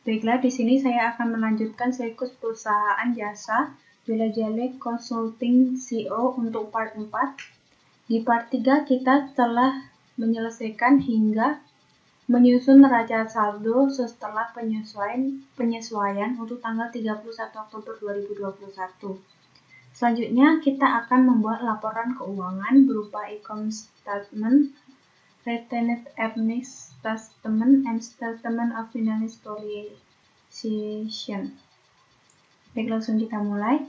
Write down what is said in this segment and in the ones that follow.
Baiklah, di sini saya akan melanjutkan siklus perusahaan jasa Jelajah Consulting CO untuk part 4. Di part 3 kita telah menyelesaikan hingga menyusun neraca saldo setelah penyesuaian untuk tanggal 31 Oktober 2021. Selanjutnya kita akan membuat laporan keuangan berupa income statement, retained earnings statement, and statement of financial position. Baik, langsung kita mulai.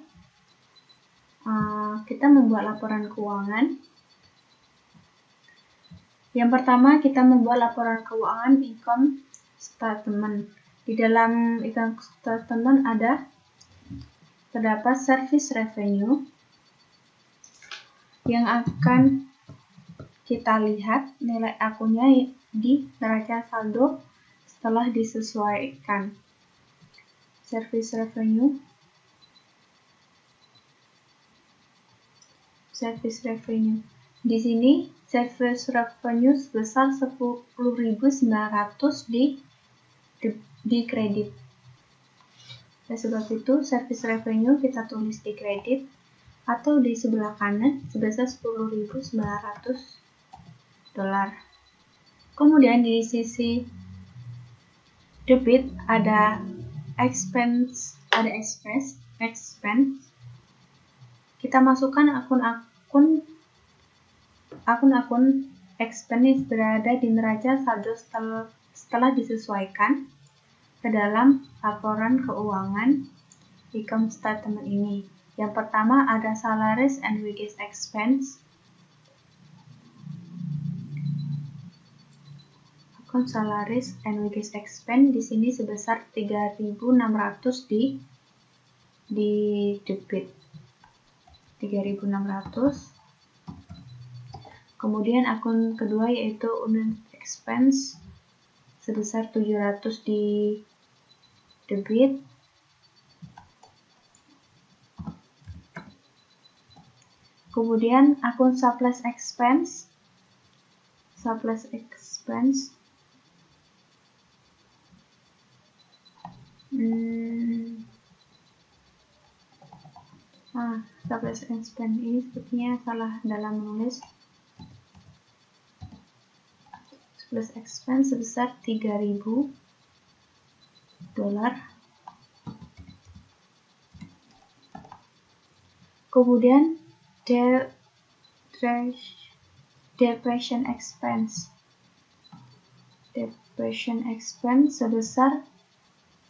Kita membuat laporan keuangan. Yang pertama, kita membuat laporan keuangan income statement. Di dalam income statement terdapat service revenue yang akan kita lihat nilai akunnya di neraca saldo setelah disesuaikan. Service revenue. Di sini service revenue sebesar 10.900 di kredit. Oleh sebab itu, service revenue kita tulis di kredit atau di sebelah kanan sebesar 10.900 dolar. Kemudian di sisi debit ada expense. Kita masukkan akun expense berada di neraca saldo setelah disesuaikan ke dalam laporan keuangan income statement ini. Yang pertama ada salaries and wages expense. Akun salaries and wages expense di sini sebesar 3.600 di debit. 3.600. Kemudian akun kedua yaitu unit expense sebesar 700 di debit. Kemudian akun supplies expense supplies expense ini sepertinya salah dalam menulis. Supplies expense sebesar 3.000 dolar. Kemudian depreciation expense sebesar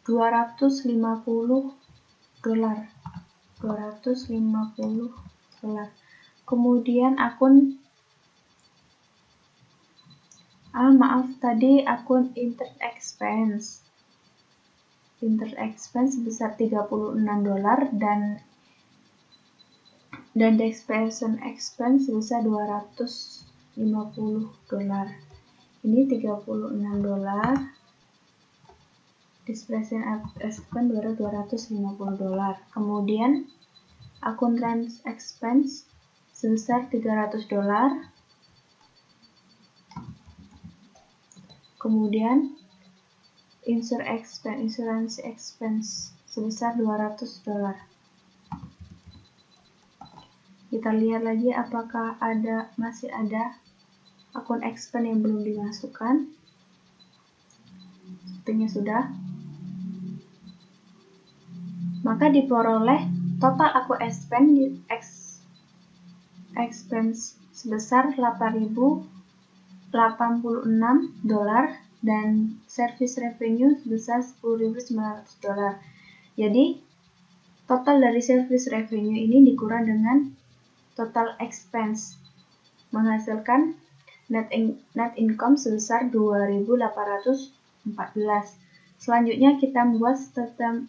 250 dolar. Kemudian akun interest expense sebesar 36 dolar dan depreciation expense sebesar 250 dolar. Ini 36 dolar. Depreciation expense 250 dolar. Kemudian akun trans expense sebesar 300 dolar. Kemudian insurance expense sebesar 200 dolar. Kita lihat lagi apakah masih ada akun expense yang belum dimasukkan. Sepertinya sudah. Maka diperoleh total akun expense sebesar 8.086 dolar dan service revenue sebesar 10.900 dolar. Jadi total dari service revenue ini dikurang dengan total expense menghasilkan net income sebesar 2.814. Selanjutnya kita membuat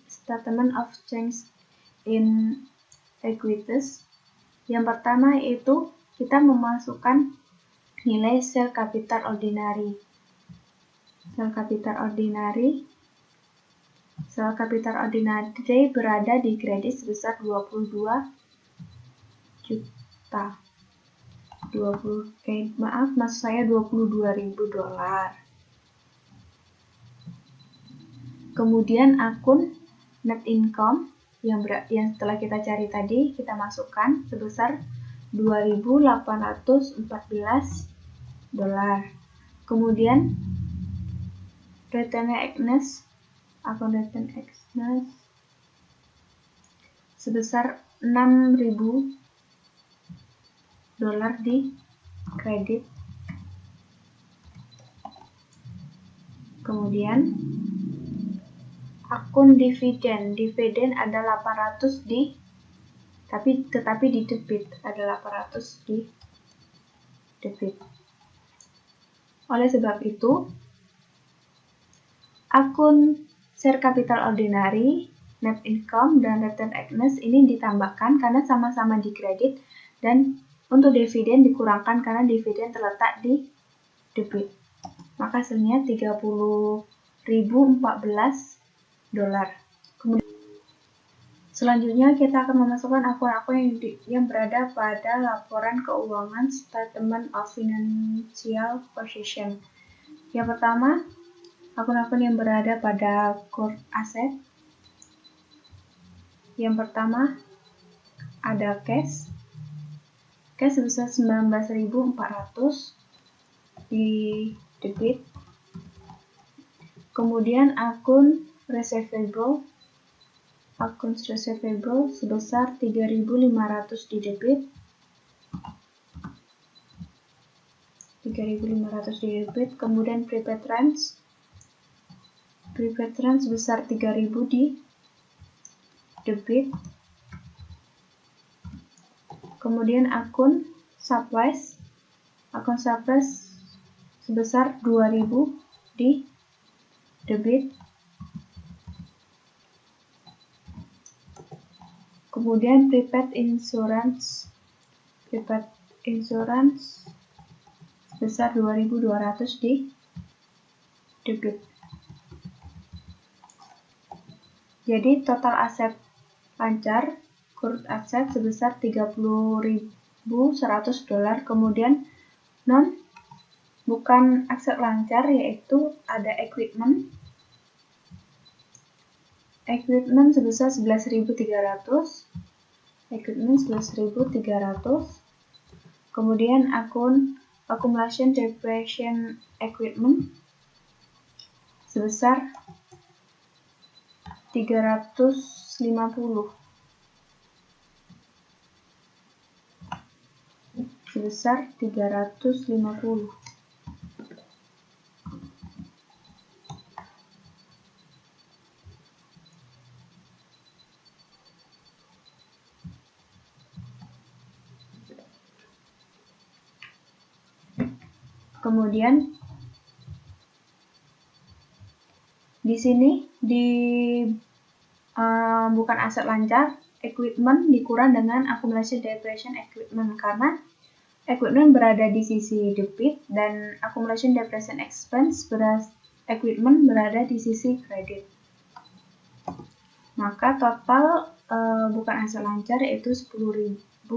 statement of change in equities. Yang pertama yaitu kita memasukkan nilai share capital ordinary. Share capital ordinary berada di kredit sebesar 22 juta. 22.000 dolar. Kemudian akun net income yang setelah kita cari tadi, kita masukkan sebesar $2.814. Kemudian return Agnes, akun return Agnes sebesar $6.000 di kredit. Kemudian akun dividen ada 800 tetapi di debit, ada 800 di debit. Oleh sebab itu, akun share capital ordinary, net income, dan return Agnes ini ditambahkan karena sama-sama di kredit, dan untuk dividen dikurangkan karena dividen terletak di debit. Maka hasilnya $30.014. Kemudian selanjutnya kita akan memasukkan akun-akun yang berada pada laporan keuangan Statement of Financial Position. Yang pertama, akun-akun yang berada pada current asset. Yang pertama ada cash sebesar 19.400 di debit. Kemudian akun receivable sebesar 3.500 di debit. 3.500 di debit. Kemudian prepaid rents sebesar 3.000 di debit. Kemudian akun supplies sebesar 2.000 di debit. Kemudian prepaid insurance sebesar 2.200 di debit. Jadi total aset lancar, current asset sebesar $30.100. Kemudian bukan aset lancar, yaitu ada equipment sebesar 11.300. Kemudian akun accumulation depreciation equipment sebesar 350. Kemudian di sini bukan aset lancar, equipment dikurang dengan accumulation depreciation equipment karena equipment berada di sisi debit dan accumulation depreciation expense equipment berada di sisi kredit. Maka total bukan aset lancar yaitu $10.950.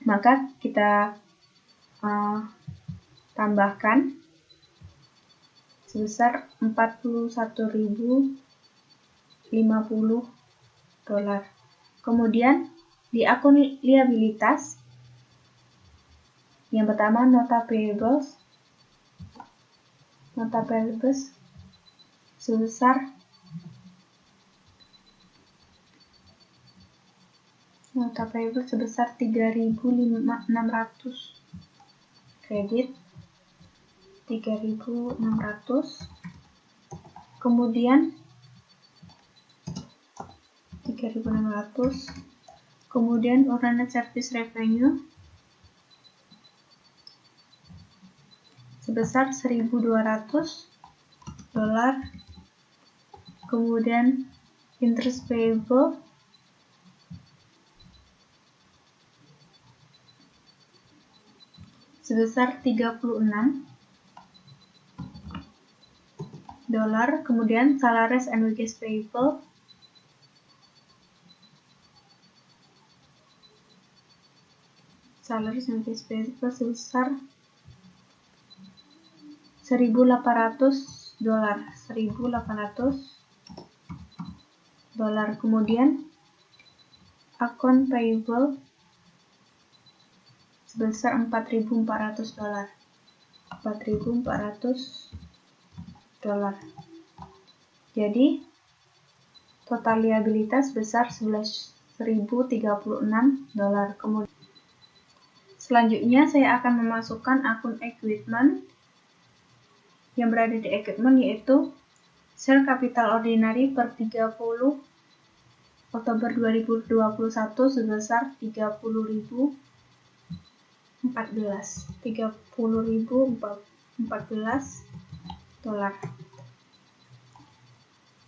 Maka kita tambahkan sebesar $41.050. Kemudian di akun liabilitas, yang pertama nota payables sebesar $3.600. Kredit 3.600. Kemudian 3.600. Kemudian Uranus Service Revenue sebesar $1.200. Kemudian interest payable sebesar $36. Kemudian salaries and wages payable sebesar $1.800. $1.800. Kemudian account payable sebesar $4.400. Jadi total liabilitas sebesar $11.036. Kemudian selanjutnya saya akan memasukkan akun equipment yang berada di equipment, yaitu share capital ordinary per 30 Oktober 2021 sebesar $30.014.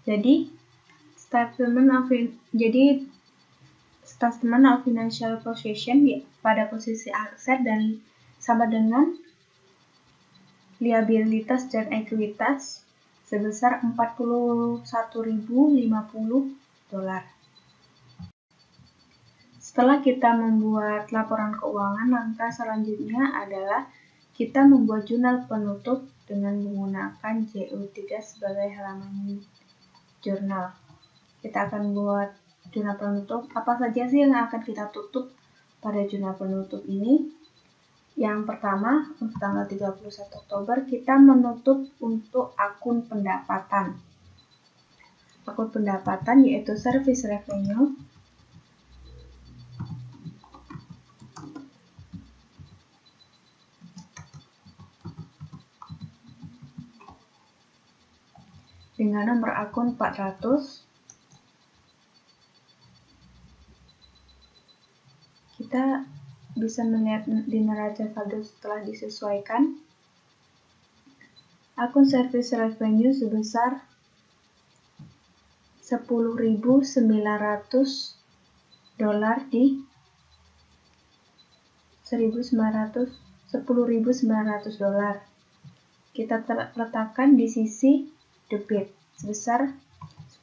Jadi statement of financial position pada posisi aset dan sama dengan liabilitas dan ekuitas sebesar $41.050. Setelah kita membuat laporan keuangan, langkah selanjutnya adalah kita membuat jurnal penutup dengan menggunakan JO3 sebagai halaman jurnal. Kita akan buat jurnal penutup. Apa saja sih yang akan kita tutup pada jurnal penutup ini? Yang pertama, untuk tanggal 31 Oktober, kita menutup untuk akun pendapatan. Akun pendapatan yaitu service revenue. Dengan nomor akun 400. Kita bisa melihat di neraca saldo setelah disesuaikan. Akun service revenue sebesar $10.900 di $10.900. Kita letakkan di sisi debit sebesar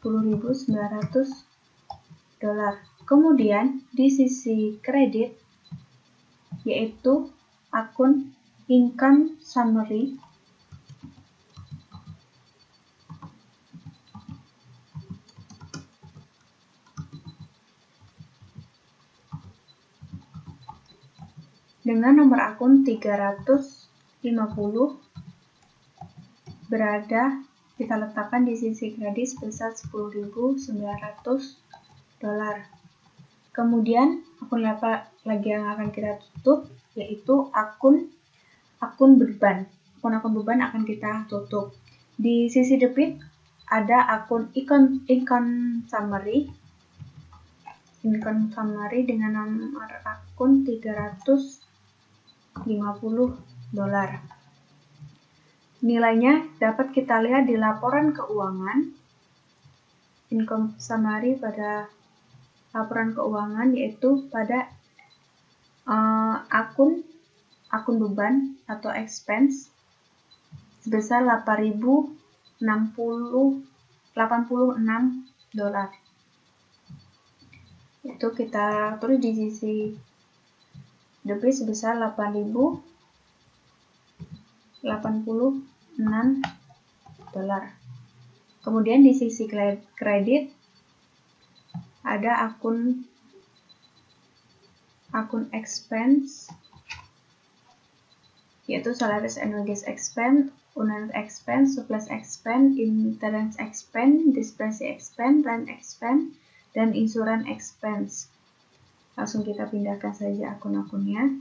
$10.900. Kemudian di sisi kredit yaitu akun income summary dengan nomor akun 350 kita letakkan di sisi kredit sebesar $10.900. Kemudian akun apa lagi yang akan kita tutup, yaitu akun beban. Akun beban akan kita tutup. Di sisi debit ada akun income summary dengan nomor akun $350. Nilainya dapat kita lihat di laporan keuangan. Income summary pada laporan keuangan yaitu pada akun beban atau expense sebesar $8.086. Itu kita tulis di sisi debit sebesar $8.086. Kemudian di sisi kredit ada akun expense yaitu salaries and wages expense, owner expense, supplies expense, maintenance expense, displacement expense, rent expense, dan insurance expense. Langsung kita pindahkan saja akun-akunnya.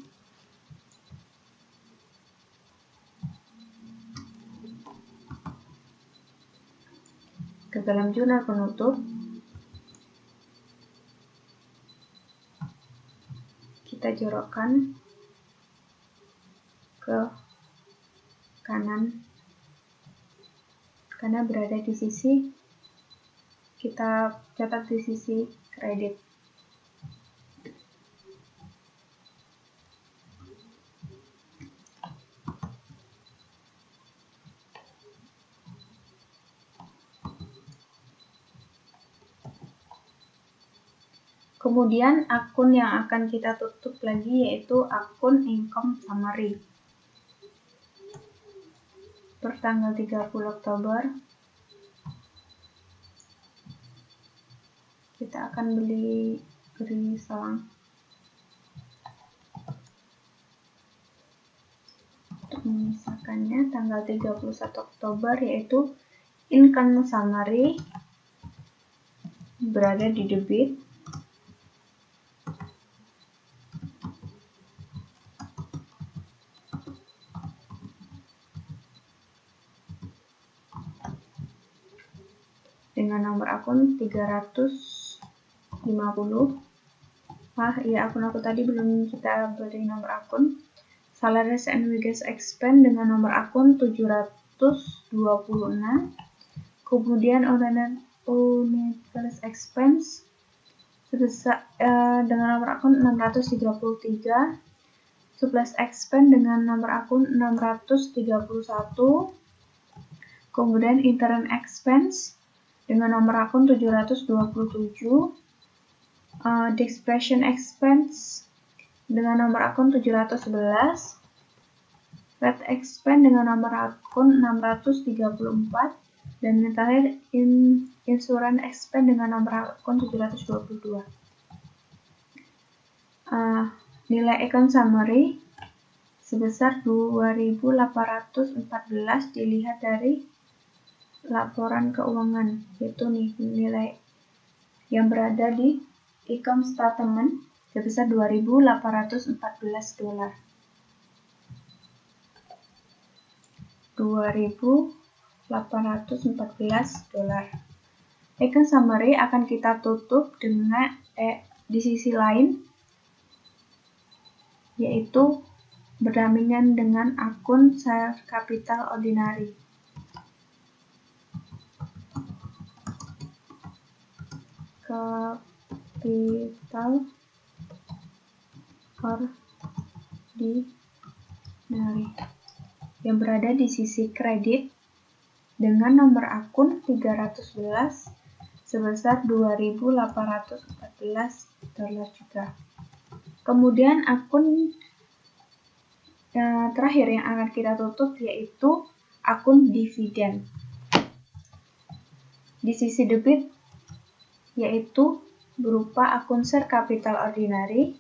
Ke dalam jurnal penutup, kita jorokkan ke kanan karena berada di sisi, kita catat di sisi kredit. Kemudian akun yang akan kita tutup lagi yaitu akun income summary. per tanggal 30 Oktober kita akan beri selang. Untuk memisahkannya, tanggal 31 Oktober yaitu income summary berada di debit. Dengan nomor akun 350. Akun aku tadi belum kita beri nomor akun. Salaries and wages expense dengan nomor akun 726. Kemudian universal expense sebesar dengan nomor akun 633. Supplies expense dengan nomor akun 631. Kemudian intern expense dengan nomor akun 727. Dispersion expense dengan nomor akun 711. Red expense dengan nomor akun 634. Dan yang terakhir insurance expense dengan nomor akun 722. Nilai account summary sebesar 2.814 dilihat dari laporan keuangan, yaitu nilai yang berada di income statement sebesar $2.814. Account summary akan kita tutup dengan di sisi lain, yaitu berdampingan dengan akun share capital ordinary. Capital ordinary yang berada di sisi kredit dengan nomor akun 311 sebesar $2.814 juga. Kemudian akun terakhir yang akan kita tutup yaitu akun dividen. Di sisi debit yaitu berupa akun share capital ordinary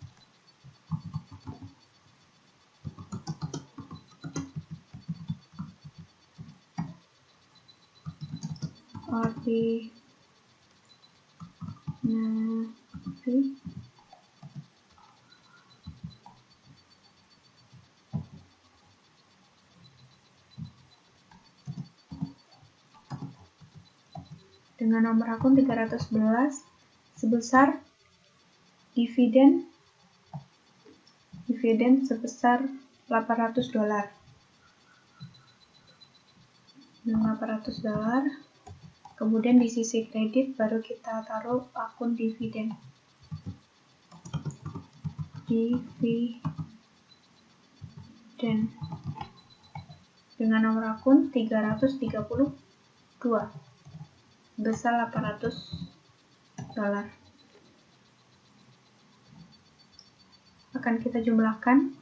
dengan nomor akun 311 sebesar dividen sebesar $800. Kemudian di sisi kredit baru kita taruh akun dividen dengan nomor akun 332 besar $800. Akan kita jumlahkan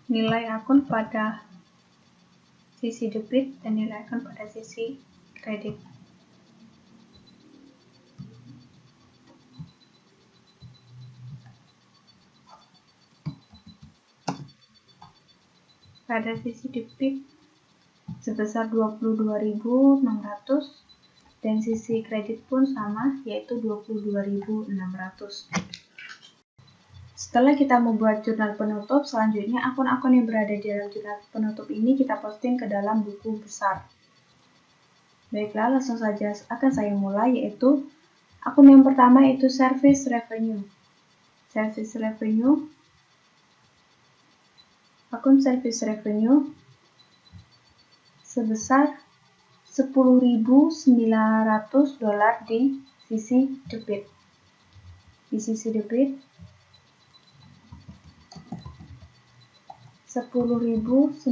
nilai akun pada sisi debit dan nilai akun pada sisi kredit. Pada sisi debit sebesar 22.600 dan sisi kredit pun sama, yaitu 22.600. Setelah kita membuat jurnal penutup, selanjutnya akun-akun yang berada di dalam jurnal penutup ini kita posting ke dalam buku besar. Baiklah, langsung saja akan saya mulai, yaitu akun yang pertama yaitu service revenue. Akun service revenue sebesar $10.900 di sisi debit. Di sisi debit $10.900.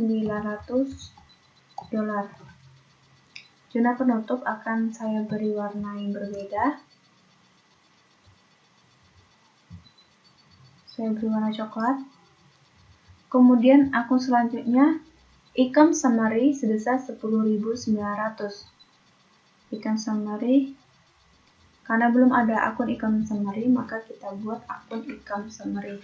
Jurnal penutup akan saya beri warna yang berbeda. Saya beri warna coklat. Kemudian akun selanjutnya Income summary sebesar 10.900. Income summary, karena belum ada akun income summary, maka kita buat akun income summary.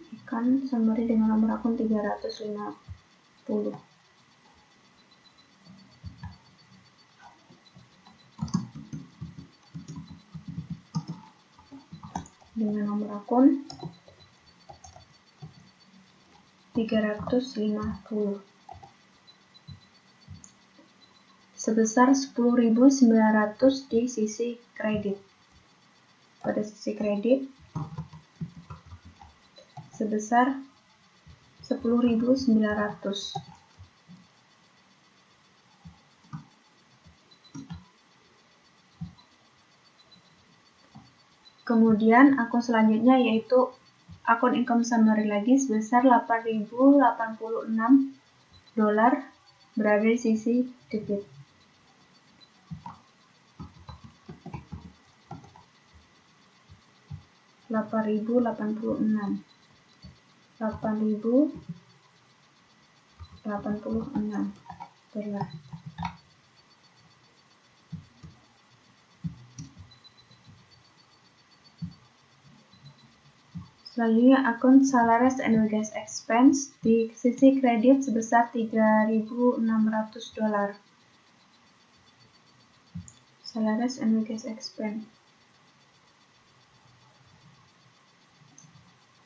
Income summary dengan nomor akun 350. Dengan nomor akun 350 sebesar 10.900 di sisi kredit. Pada sisi kredit sebesar 10.900. Kemudian akun selanjutnya yaitu akun income summary lagi sebesar 8.086 dolar berada di sisi debit. $8.086 dolar. Selanjutnya akun salaries and wages expense di sisi kredit sebesar $3.600 dolar. Salaries and wages expense.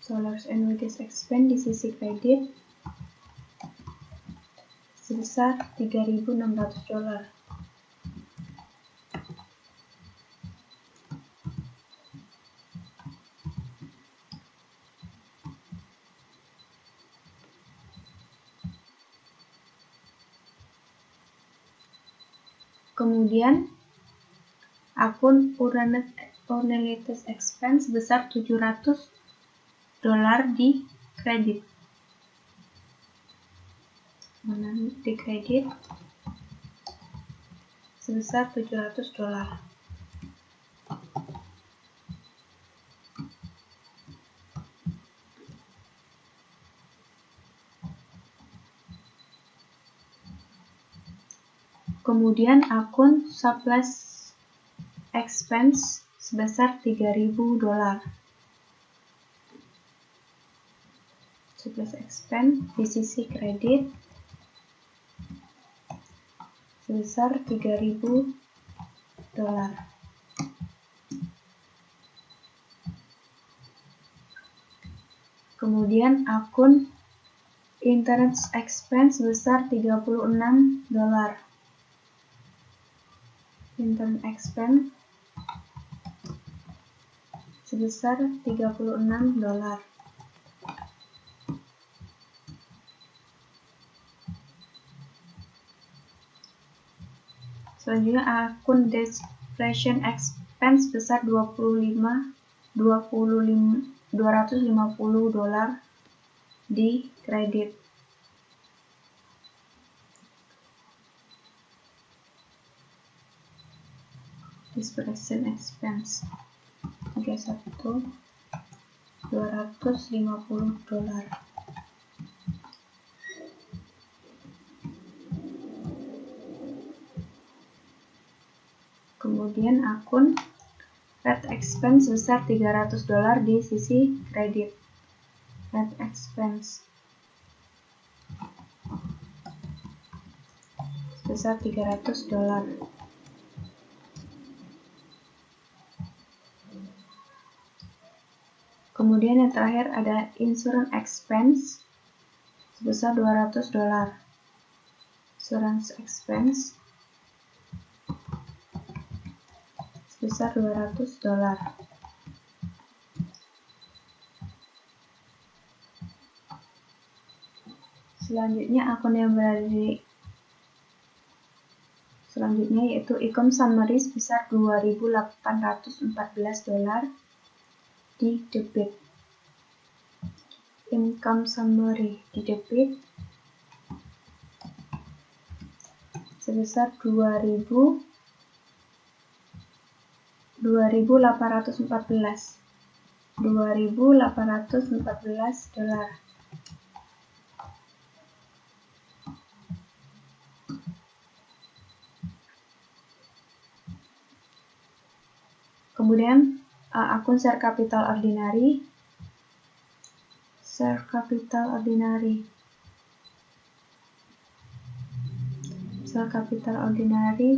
Salaries and wages expense di sisi kredit sebesar $3.600 dolar. Kemudian akun utilities expense sebesar $700 di kredit. Di kredit sebesar $700. Kemudian akun supplies expense sebesar $3.000. Supplies expense di sisi kredit sebesar $3.000. Kemudian akun interest expense sebesar $36. Interest expense sebesar $36. Selanjutnya akun depreciation expense sebesar $250 di kredit. Depreciation expense $250. Kemudian akun rent expense sebesar $300 di sisi kredit. Rent expense sebesar $300. Kemudian yang terakhir ada insurance expense sebesar $200. Insurance expense sebesar $200. Selanjutnya akun yang berada di selanjutnya yaitu income summary sebesar $2.814 di debit. Income summary di debit sebesar 2.814 dolar. Kemudian akun share capital ordinary. Share capital ordinary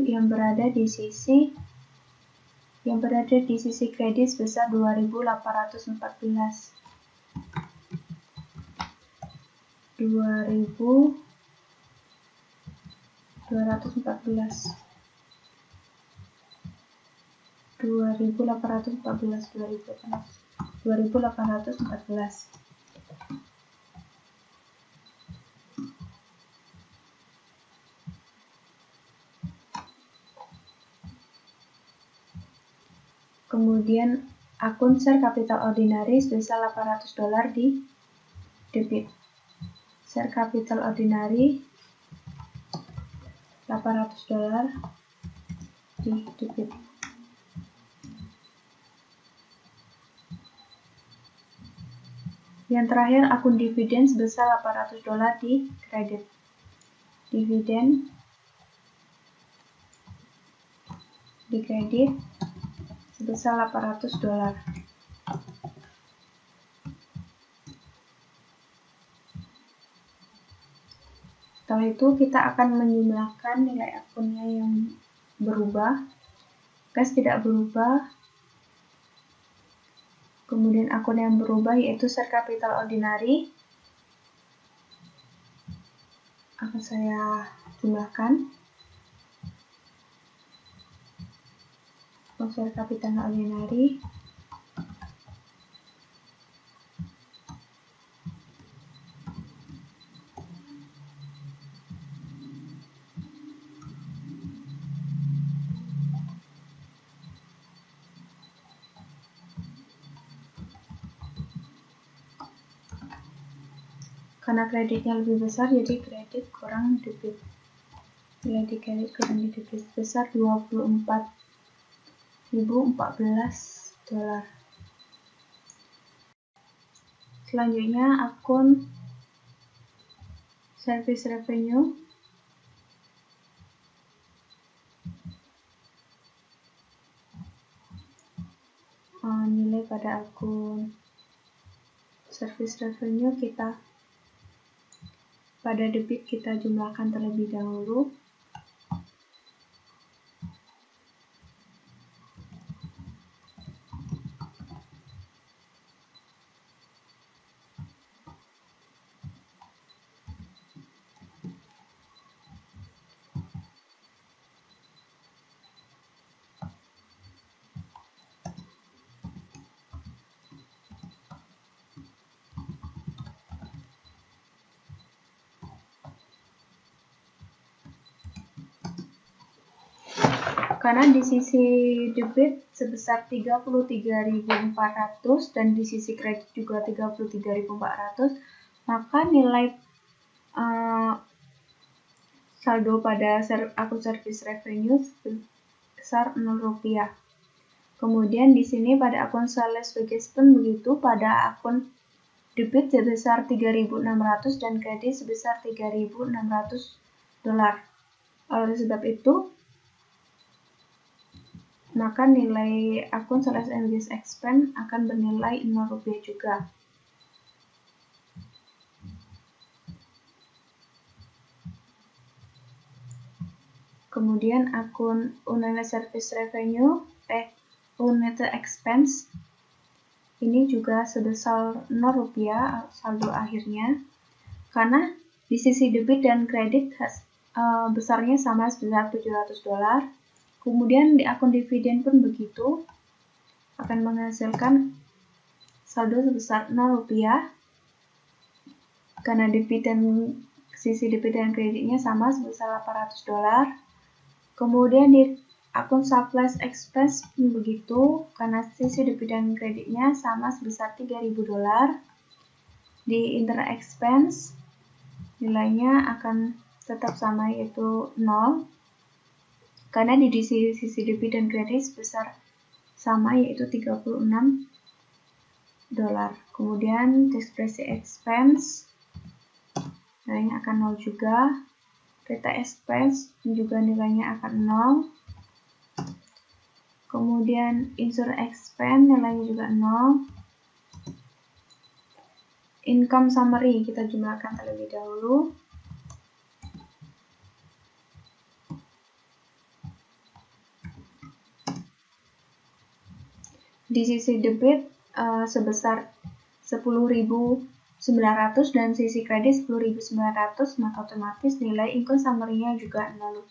yang berada di sisi kredit sebesar 2.814. 2.814. Kemudian akun share capital ordinary sebesar 800 dolar di debit. Share capital ordinary 800 dolar di debit. Yang terakhir, akun dividen sebesar 800 dolar di kredit. Dividen di kredit sebesar 800 dolar. Setelah itu kita akan menjumlahkan nilai akunnya yang berubah. Cash tidak berubah. Kemudian akun yang berubah yaitu share capital ordinary. Akan saya jumlahkan. Share capital ordinary karena kreditnya lebih besar, jadi kredit kurang debit. Nilai di kredit kurang di debit sebesar 24.014 dolar. Selanjutnya akun service revenue. Nilai pada akun service revenue pada debit kita jumlahkan terlebih dahulu. Karena di sisi debit sebesar 33.400 dan di sisi kredit juga 33.400, maka nilai saldo pada akun service revenue sebesar 0 rupiah. Kemudian di sini pada akun sales baggage pun begitu, pada akun debit sebesar 3.600 dan kredit sebesar 3.600 dolar. Oleh sebab itu, maka nilai akun sales and use expense akan bernilai 0 rupiah juga. Kemudian akun unit service revenue, unit expense, ini juga sebesar 0 rupiah saldo akhirnya, karena di sisi debit dan kredit besarnya sama sebesar 700 dolar. Kemudian di akun dividen pun begitu, akan menghasilkan saldo sebesar 0 rupiah, karena sisi debit dan kreditnya sama sebesar 800 dolar. Kemudian di akun supplies expense pun begitu, karena sisi debit dan kreditnya sama sebesar 3.000 dolar. Di internal expense nilainya akan tetap sama, yaitu 0. karena di sisi debit dan kredit sebesar sama, yaitu $36. Kemudian discretionary expense nilainya akan 0 juga. Retail expense juga nilainya akan 0. Kemudian insurance expense nilainya juga 0. Income summary kita jumlahkan terlebih dahulu. Di sisi debit sebesar 10.900 dan sisi kredit 10.900, maka otomatis nilai income summary-nya juga $0.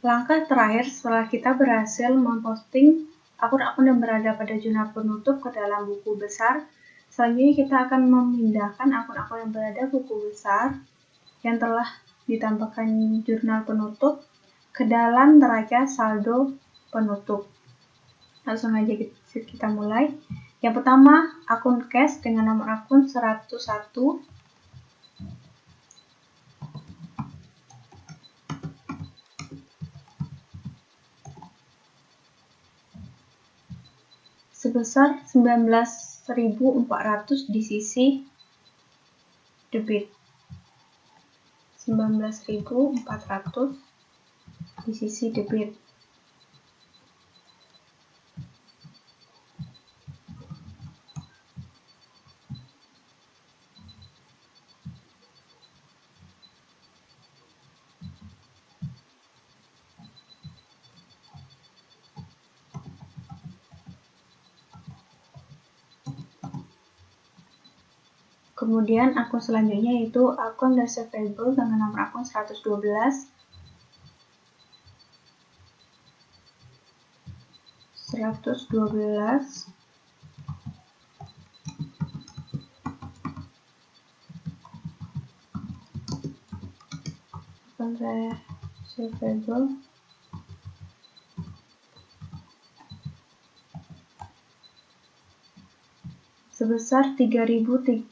Langkah terakhir setelah kita berhasil memposting akun-akun yang berada pada jurnal penutup ke dalam buku besar, selanjutnya kita akan memindahkan akun-akun yang berada buku besar yang telah ditambahkan jurnal penutup ke dalam neraca saldo penutup. Langsung aja kita mulai. Yang pertama, akun cash dengan nomor akun 101. Sebesar 19.400 di sisi debit. 19.400 di sisi debit. Kemudian akun selanjutnya yaitu akun receivable dengan nomor akun 112. Akun receivable sebesar 3.500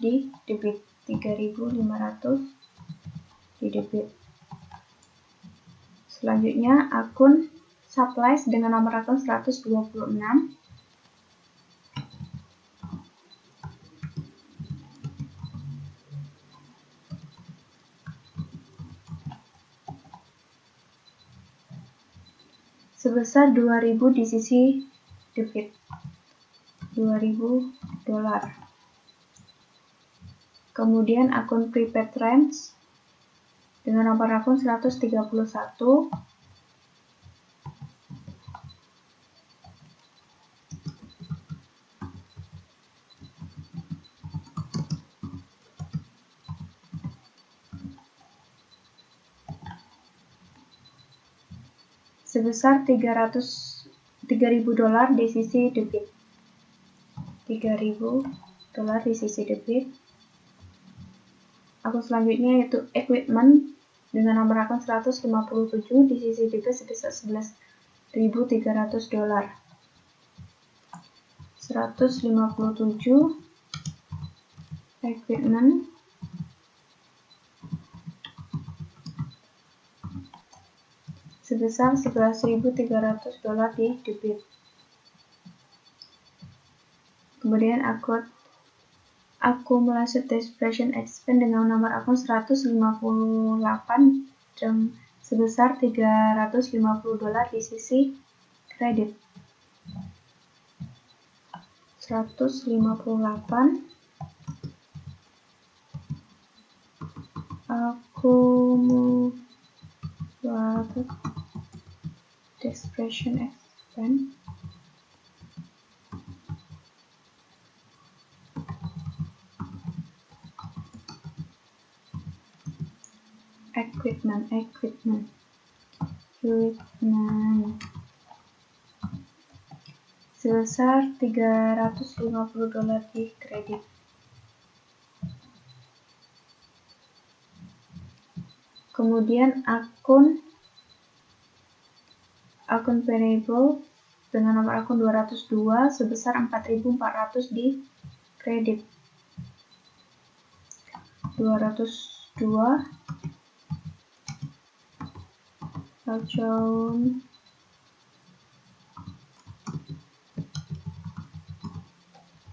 di debit. 3.500 di debit. Selanjutnya akun supplies dengan nomor akun 126. Sebesar 2.000 di sisi debit. $2.000. Kemudian akun prepaid rents dengan nomor akun 131. Sebesar $3.000 di sisi debit. $3.000 di sisi debit. Akun selanjutnya yaitu equipment dengan nomor akun 157 di sisi debit sebesar $11.300. 157 equipment sebesar $11.300 di debit. Kemudian akumulasi discretion expense dengan nomor akun 158 dan sebesar $350 di sisi kredit. 158 akumulasi discretion expense equipment sebesar $350 di kredit. Kemudian akun payable dengan nomor akun 202 sebesar $4.400 di kredit. 202 account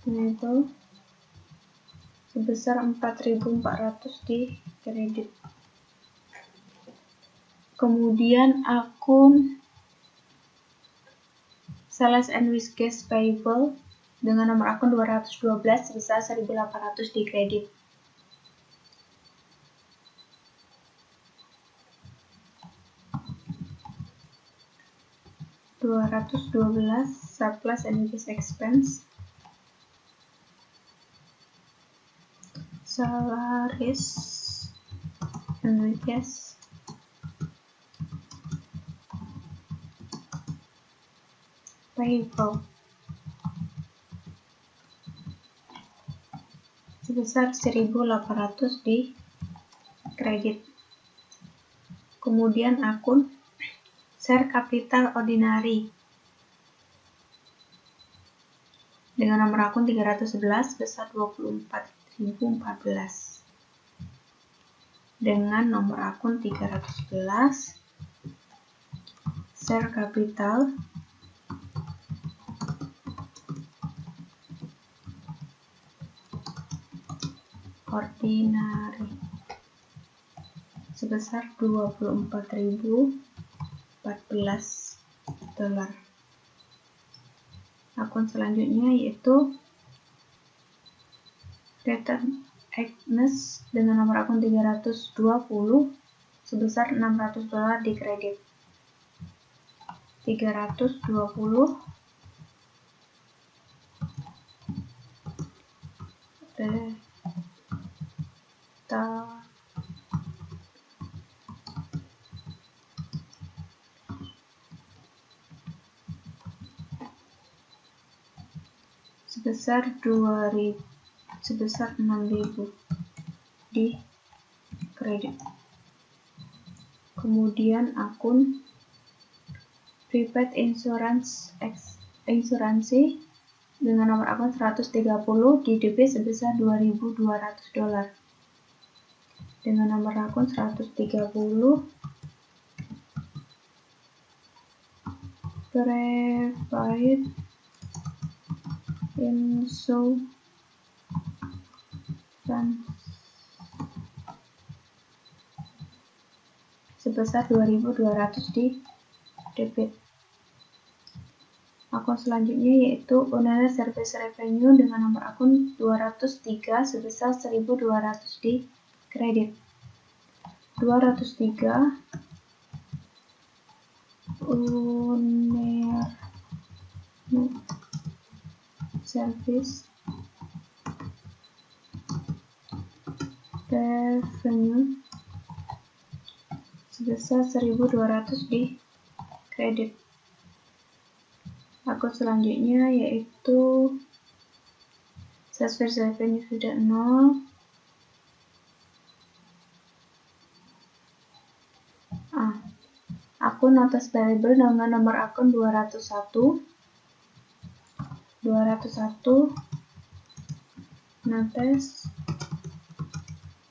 payable sebesar 4.400 di kredit. Kemudian akun sales and with cash payable dengan nomor akun 212 sebesar 1.800 di kredit. Surplus and cash expense, salaries and wages, payable sebesar 1.800 di kredit. Kemudian akun share capital ordinary dengan nomor akun 311 besar 24.014 dengan nomor akun 311 share capital ordinary sebesar 24.014 dolar. Akun selanjutnya yaitu Return Agnes dengan nomor akun 320 sebesar 600 dolar di kredit. 320 sebesar 6.000 di kredit. Kemudian akun prepaid insuransi dengan nomor akun 130 di DP sebesar 2.200 dolar. Dengan nomor akun 130 prepaid insurance sebesar 2.200 di debit. Akun selanjutnya yaitu Owner Service Revenue dengan nomor akun 203 sebesar 1.200 di kredit. 203 Owner Service Revenue sebesar 1.200 di kredit. Akun selanjutnya yaitu Sales Revenue sudah 0. Akun notes payable dengan nomor akun 201 notes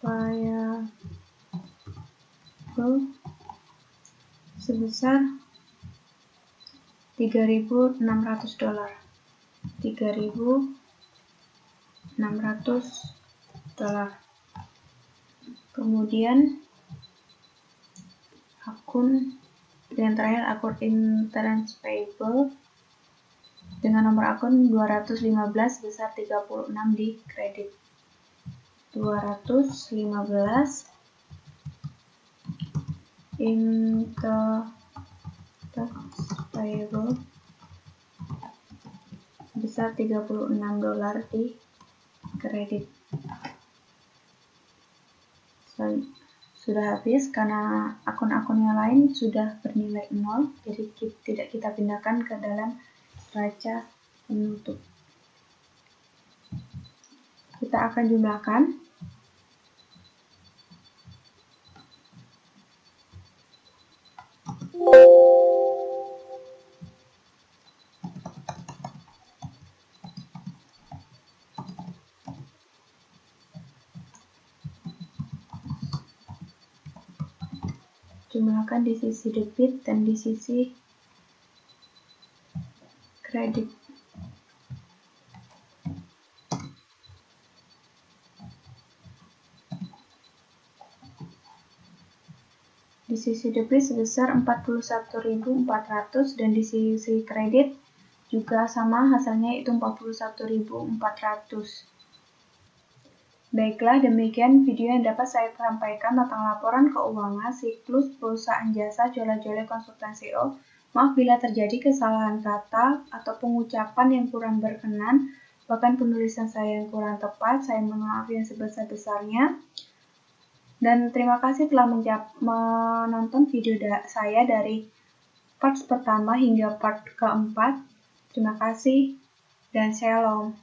payable sebesar 3.600 dolar. 3.600 dolar. Kemudian akun yang terakhir akun interest payable dengan nomor akun 215 besar 36 di kredit. 215 interest payable besar 36 dolar di kredit. Sudah habis karena akun-akun yang lain sudah bernilai 0, jadi tidak kita pindahkan ke dalam neraca penutup. Kita akan jumlahkan. jumlahkan di sisi debit dan di sisi kredit. Di sisi debit sebesar 41.400 dan di sisi kredit juga sama, hasilnya itu 41.400. Baiklah, demikian video yang dapat saya sampaikan tentang laporan keuangan siklus perusahaan jasa Jolajole Konsultan CO. Maaf bila terjadi kesalahan kata atau pengucapan yang kurang berkenan, bahkan penulisan saya yang kurang tepat. Saya mohon maaf yang sebesar-besarnya. Dan terima kasih telah menonton video saya dari part pertama hingga part keempat. Terima kasih dan shalom.